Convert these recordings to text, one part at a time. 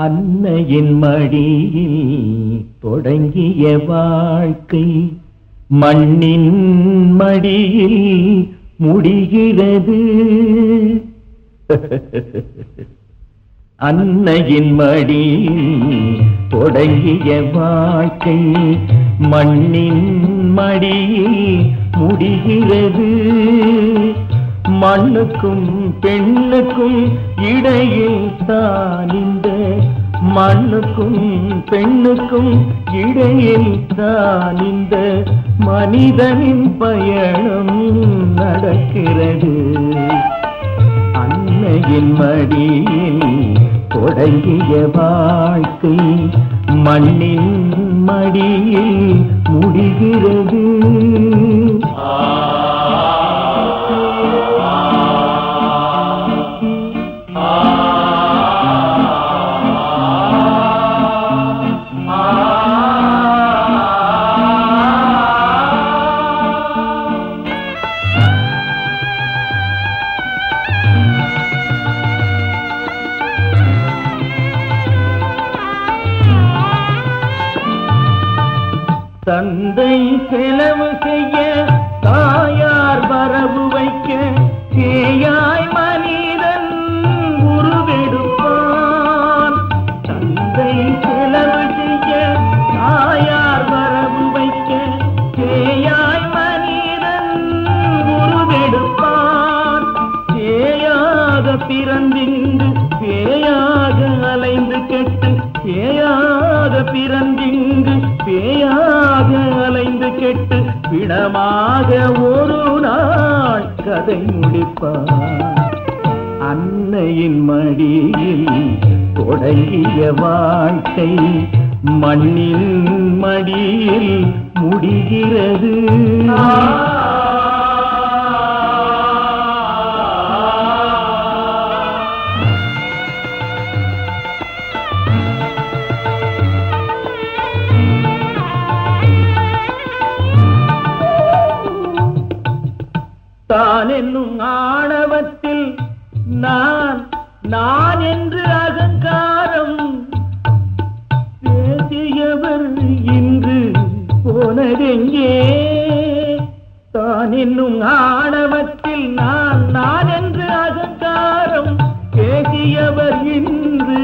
அன்னையின் மடியில் தொடங்கிய வாழ்க்கை மண்ணின் மடியில் முடிகிறது. அன்னையின் மடியில் தொடங்கிய வாழ்க்கை மண்ணின் மடியில் முடிகிறது. மண்ணுக்கும் பெண்ணுக்கும் இடையில் தான் இந்த மண்ணுக்கும் பெண்ணுக்கும் இடையில் தான் இந்த மனிதனின் பயணம் நடக்கிறது. அன்னையின் மடியில் தொடங்கிய வாழ்க்கை மண்ணின் மடியில் முடிகிறது. தந்தை செலவு செய்ய தாயார் வரவு வைக்க தேயாய் மனிதன் உருவெடுப்பான். தந்தை செலவு செய்ய தாயார் வரவு வைக்க தேயாய் மனிதன் உருவெடுப்பான். தேயாக பிறந்திங்கு பேயாக அலைந்து கெட்டு பேயாக பிறந்திங்கு பேயாக அலைந்து கெட்டு பிணமாக ஒரு நாள் கதை முடிப்பார். அன்னையின் மடியில் தொடங்கிய வாழ்க்கை மண்ணில் மடியில் முடிகிறது. தான் என்னும் ஆணவத்தில் நான் நான் என்று அகங்காரம் பேசியவர் இன்று போனதெங்கே? தான் என்னும் ஆணவத்தில் நான் நான் என்று அகங்காரம் பேசியவர் இன்று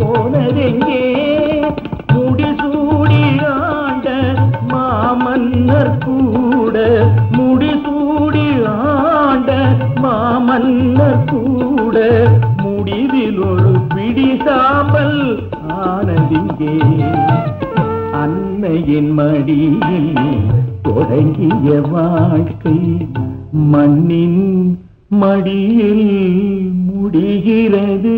போனதெங்கே? முடிசூடி ஆண்ட மாமன்னர் கூட முடிசூடி ஆண்ட மாமன்னர் கூட முடிவில் ஒரு பிடி சாம்பல் ஆனதிங்கே. அன்னையின் மடியில் தொடங்கிய வாழ்க்கை மண்ணின் மடியில் முடிகிறது.